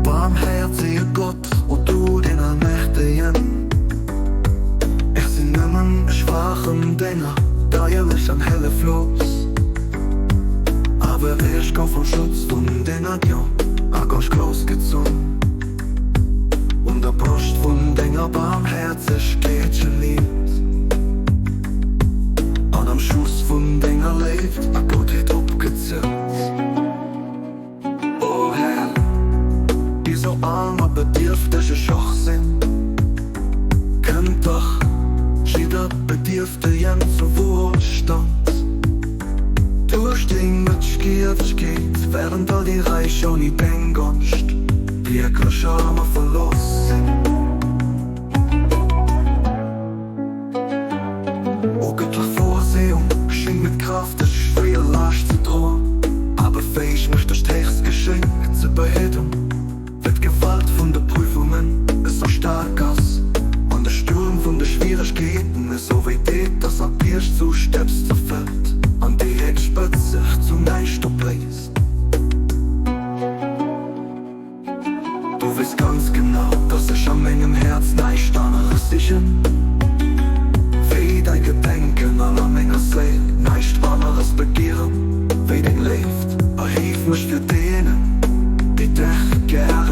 Barmherzige Gott, und du den Allmächtigen, ich sind nimmen schwachen Dinger, da ihr mich am helle Fluss. Aber ich go vom Schutz von den Adion, ich großgezogen. Und der Brust von deiner Barmherzigkeit liebt. Und am Schuss von deiner lebt, Gott hat abgezählt. Oh Herr, die so arm, aber bedürftige Schoch sind, kennt doch jeder Bedürftige zum Wohlstand. Durch den Mitschgierigkeit, während all die Reich und die Pengonst wirklich arme verlassen. Oh Gott, doch Vorsehung, schien mit Kraft, es ist schwer leicht zu drohen, aber fähig mich das Text Geschenk zu beheben. Wird Gewalt von der Prüfungen ist so stark aus, und der Sturm von der Schwierigkeiten ist so weit, dass ab erst zu Steps zerfällt, und die Heckspitze zum Neistopp bläst. Du weißt ganz genau, dass ich an meinem Herz neistanneres sicher. Wie dein Gedenken an meiner Seele, nicht anderes begehren, wie den lebt. Erhilf mich für denen, die dich gern